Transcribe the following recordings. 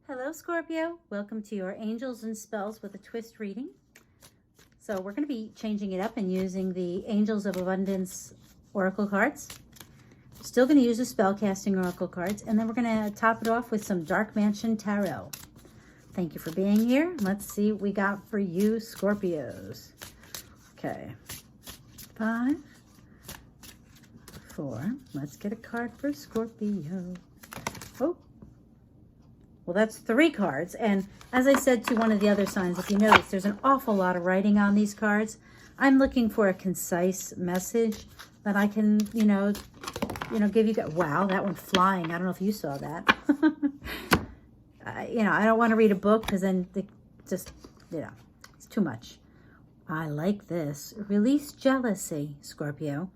Hello, Scorpio. Welcome to your Angels and Spells with a Twist reading. So we're going to be changing it up and using the Angels of Abundance Oracle cards. Still going to use the Spellcasting Oracle cards. And then we're going to top it off with some Dark Mansion Tarot. Thank you for being here. Let's see what we got for you, Scorpios. Okay. 5, 4. Let's get a card for Scorpio. Oh. Well, that's 3 cards. And as I said to one of the other signs, if you notice, there's an awful lot of writing on these cards. I'm looking for a concise message that I can, give you. Wow, that one flying. I don't know if you saw that. I don't want to read a book because then it's too much. I like this. Release jealousy, Scorpio.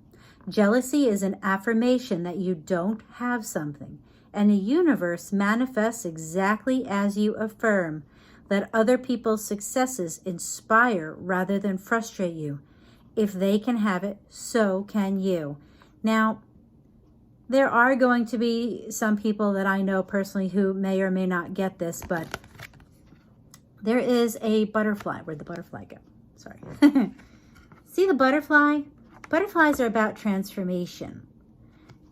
Jealousy is an affirmation that you don't have something. And the universe manifests exactly as you affirm. Let other people's successes inspire rather than frustrate you. If they can have it, so can you. Now, there are going to be some people that I know personally who may or may not get this, but there is a butterfly. Where'd the butterfly go? Sorry. See the butterfly? Butterflies are about transformation.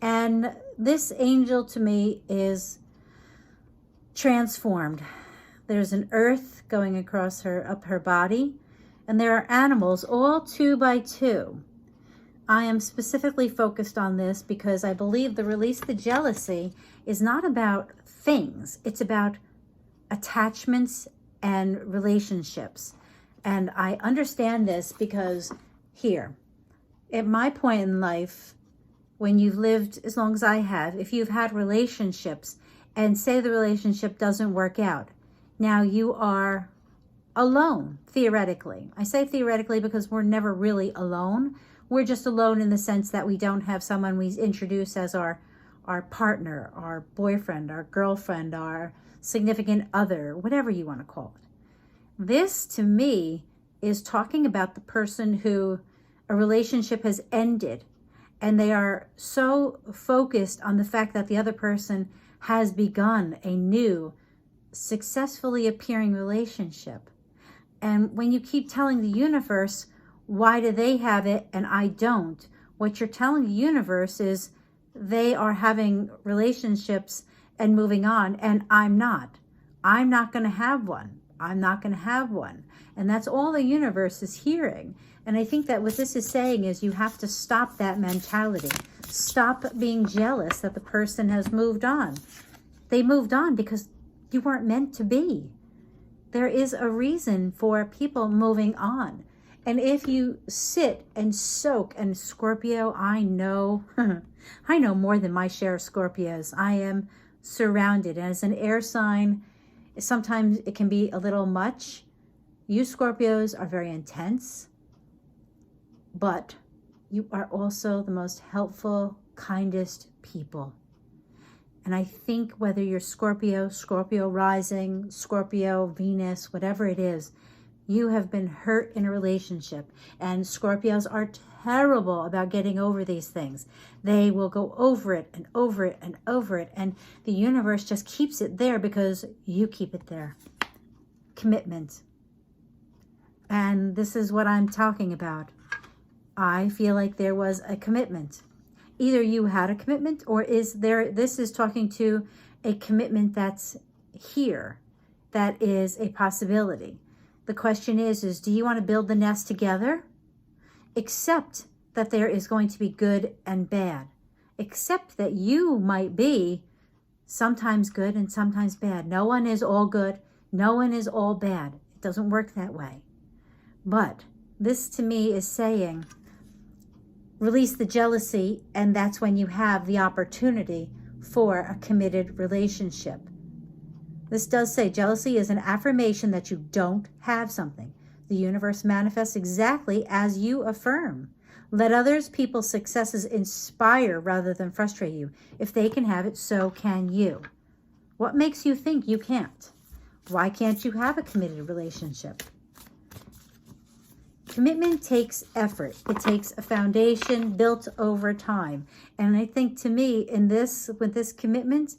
And this angel to me is transformed. There's an earth going across up her body, and there are animals all 2 by 2. I am specifically focused on this because I believe the release the jealousy is not about things. It's about attachments and relationships. And I understand this because here, at my point in life, when you've lived as long as I have, if you've had relationships and say the relationship doesn't work out, now you are alone, theoretically. I say theoretically because we're never really alone. We're just alone in the sense that we don't have someone we introduce as our partner, our boyfriend, our girlfriend, our significant other, whatever you want to call it. This, to me, is talking about the person who a relationship has ended, and they are so focused on the fact that the other person has begun a new, successfully appearing relationship. And when you keep telling the universe, why do they have it and I don't? What you're telling the universe is they are having relationships and moving on, and I'm not. I'm not going to have one. I'm not going to have one. And that's all the universe is hearing. And I think that what this is saying is you have to stop that mentality. Stop being jealous that the person has moved on. They moved on because you weren't meant to be. There is a reason for people moving on. And if you sit and soak, and Scorpio, I know, I know more than my share of Scorpios. I am surrounded. As an air sign, sometimes it can be a little much. You Scorpios are very intense, but you are also the most helpful, kindest people. And I think whether you're Scorpio, Scorpio rising, Scorpio, Venus, whatever it is, you have been hurt in a relationship. And Scorpios are terrible about getting over these things. They will go over it and over it and over it. And the universe just keeps it there because you keep it there. Commitment. And this is what I'm talking about. I feel like there was a commitment. Either you had a commitment, or this is talking to a commitment that's here, that is a possibility. The question is do you want to build the nest together? Accept that there is going to be good and bad. Accept that you might be sometimes good and sometimes bad. No one is all good. No one is all bad. It doesn't work that way. But this to me is saying, release the jealousy, and that's when you have the opportunity for a committed relationship. This does say jealousy is an affirmation that you don't have something. The universe manifests exactly as you affirm. Let others people's successes inspire rather than frustrate you. If they can have it, so can you. What makes you think you can't? Why can't you have a committed relationship? Commitment takes effort. It takes a foundation built over time. And I think to me, with this commitment,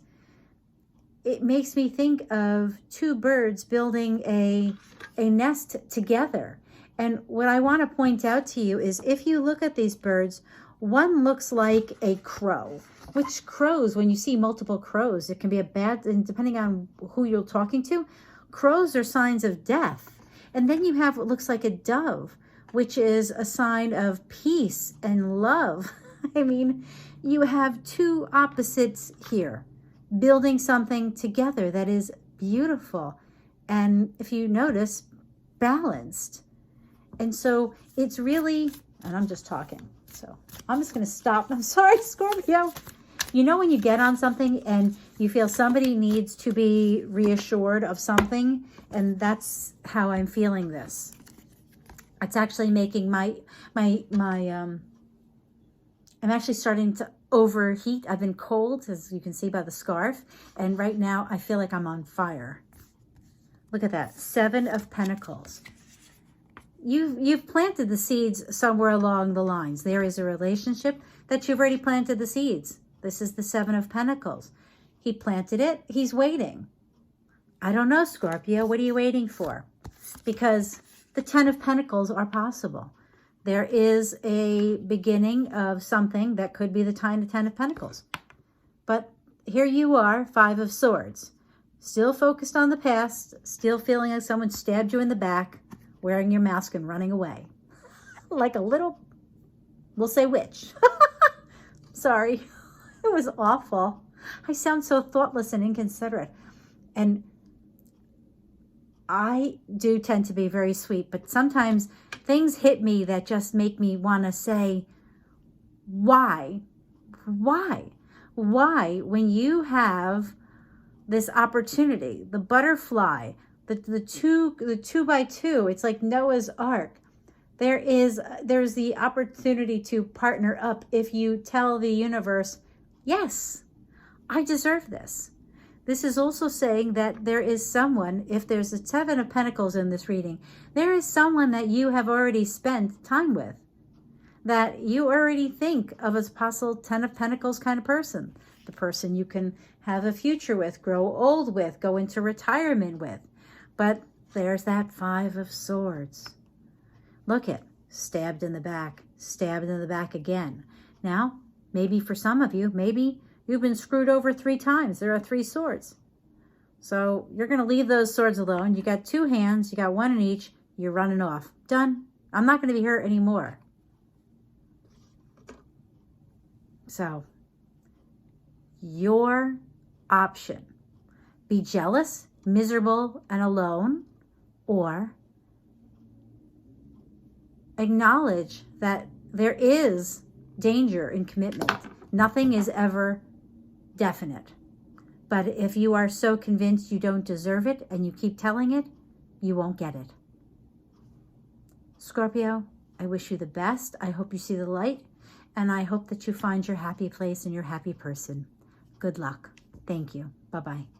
it makes me think of two birds building a nest together. And what I want to point out to you is if you look at these birds, one looks like a crow, which crows, when you see multiple crows, it can be a bad, and depending on who you're talking to, crows are signs of death. And then you have what looks like a dove, which is a sign of peace and love. I mean, you have two opposites here, building something together that is beautiful. And if you notice, balanced. And so it's really, and I'm just talking, so I'm just going to stop. I'm sorry, Scorpio. You know when you get on something and you feel somebody needs to be reassured of something, and that's how I'm feeling this. It's actually making I'm actually starting to overheat. I've been cold, as you can see by the scarf, and right now I feel like I'm on fire. Look at that, 7 of Pentacles. You've planted the seeds somewhere along the lines. There is a relationship that you've already planted the seeds. This is the 7 of Pentacles. He planted it. He's waiting. I don't know, Scorpio. What are you waiting for? Because the 10 of Pentacles are possible. There is a beginning of something that could be the 10 of Pentacles. But here you are, 5 of Swords. Still focused on the past. Still feeling like someone stabbed you in the back, wearing your mask and running away. Like a little, we'll say witch. Sorry. It was awful. I sound so thoughtless and inconsiderate. And I do tend to be very sweet, but sometimes things hit me that just make me want to say, why? Why? Why, when you have this opportunity, the butterfly, the two by two, it's like Noah's Ark. There's the opportunity to partner up if you tell the universe, yes, I deserve this. This is also saying that there is someone, if there's a 7 of Pentacles in this reading, there is someone that you have already spent time with, that you already think of as possible 10 of Pentacles kind of person, the person you can have a future with, grow old with, go into retirement with. But there's that 5 of Swords. Look at, stabbed in the back again. Now, maybe for some of you, maybe you've been screwed over 3 times. There are 3 swords. So you're going to leave those swords alone. You got 2 hands. You got 1 in each. You're running off. Done. I'm not going to be hurt anymore. So your option. Be jealous, miserable, and alone, or acknowledge that there is danger in commitment. Nothing is ever definite. But if you are so convinced you don't deserve it and you keep telling it, you won't get it. Scorpio, I wish you the best. I hope you see the light, and I hope that you find your happy place and your happy person. Good luck. Thank you. Bye-bye.